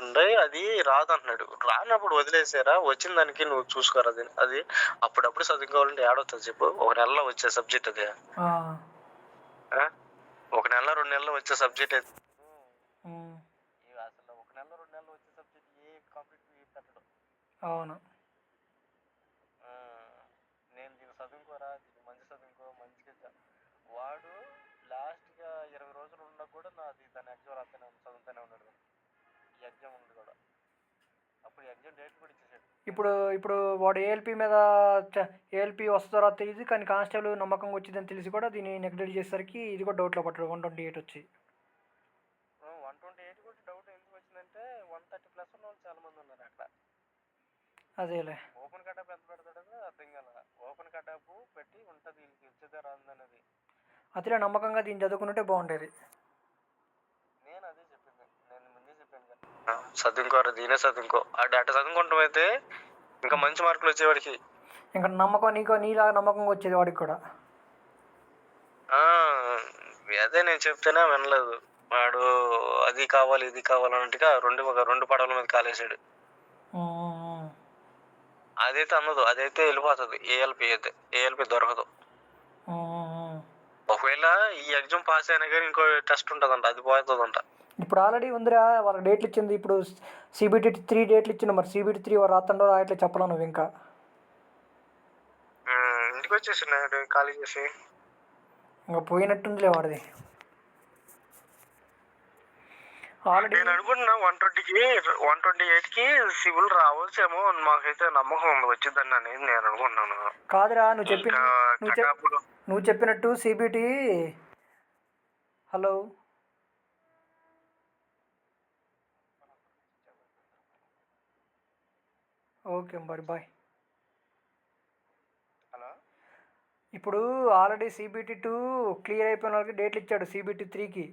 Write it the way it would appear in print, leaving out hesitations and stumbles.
ఉండే అది రాదంటున్నాడు. రానప్పుడు వదిలేసారా? వచ్చిన దానికి నువ్వు చూసుకోరా అది. అది అప్పుడప్పుడు చదువుకోవాలంటే ఏడవుతుంది చెప్పు? ఒక నెలలో వచ్చే సబ్జెక్ట్ అది. ఒక నెల 2 నెలల్లో వచ్చే సబ్జెక్ట్ అది. అసలు ఒక నెల 2 నెలలు వచ్చే సబ్జెక్ట్ ఏ కంప్లీట్ పెట్టడం. అవును. నేను దీన్ని చదువుకోరా, దీన్ని మంచి చదువుకో, మంచిగా వాడు లాస్ట్గా 20 రోజులు ఉన్నా కూడా నాది దాని ఎగ్జామ్ రాస్తూనే చదువుతూనే ఉన్నాడు. ఈ ఎగ్జామ్ ఉంది కూడా. అప్పుడు ఎగ్జామ్ డేట్ కూడా ఇచ్చేసాడు. ఇప్పుడు వాడు ఏఎల్పి మీద ఏఎల్పి వస్తుందో తెలియదు, కానీ కానిస్టేబుల్ నమ్మకంగా వచ్చిందని తెలిసి కూడా దీన్ని నెగ్లెక్ట్ చేసేసరికి ఇది కూడా డౌట్లో పట్టాడు. 128 వచ్చి 128 కూడా డౌట్ ఎందుకు వచ్చిందంటే 130 ప్లస్ ఉన్న వాళ్ళు చాలా మంది ఉన్నారు అక్కడ. అదేలే. ఓపెన్ కటాప్ ఎంత పెడతాడో అర్థం కాల. ఓపెన్ కటాప్ పెట్టి ఉంటుంది వీళ్ళకి ఇచ్చేదే రాదన్నది. అదే నమ్మకంగా దీన్ని చదువుకుంటే బాగుండేది. నేను అదే చెప్పింది. నేను ముందే చెప్పాను కదా, చదువుకోరా దీనే చదువుకో. ఆ డేటా చదువుకుంటాం అయితే ఇంకా మంచి మార్కులు వచ్చేవాడికి. ఇంకా నమ్మకం నీలాగా నమ్మకంగా వచ్చేది వాడికి కూడా. అదే నేను చెప్తేనే వినలేదు. వాడు అది కావాలి ఇది కావాలన్నట్టుగా రెండు పడవల మీద కాలేసాడు. అదైతే అన్నదు, అదైతే వెళ్ళిపోతుంది. ఏఎల్పి దొరకదు. ఒకవేళ ఈ ఎగ్జామ్ పాస్ అయినా కానీ ఇంకో టెస్ట్ ఉంటుందంట, అది పోతుందంట. ఇప్పుడు ఆల్రెడీ ఉందిరా, వాళ్ళకి డేట్లు ఇచ్చింది. ఇప్పుడు సిబిటి 3 డేట్లు ఇచ్చిండు. మరి సిబిటి 3 వాడు రాత్తండో రాయట్లే చెప్పలేను నువ్వు ఇంకా. ఇంటికి వచ్చేసినాడు ఖాళీ చేసి. ఇంకా పోయినట్టుందిలే వాడిది ఆల్రెడీ. నేను అనుకుంటున్నా 128కి సివిల్ రావచ్చేమో, మాకైతే నమ్మకం ఉంది వచ్చిందని అని నేను అనుకుంటున్నాను. కాదురా, నువ్వు చెప్పినట్టు సిబిటి. హలో, ఓకే మరి బాయ్. హలో, ఇప్పుడు ఆల్రెడీ సిబిటి 2 క్లియర్ అయిపోయిన వాళ్ళకి డేట్లు ఇచ్చాడు సిబిటి 3కి.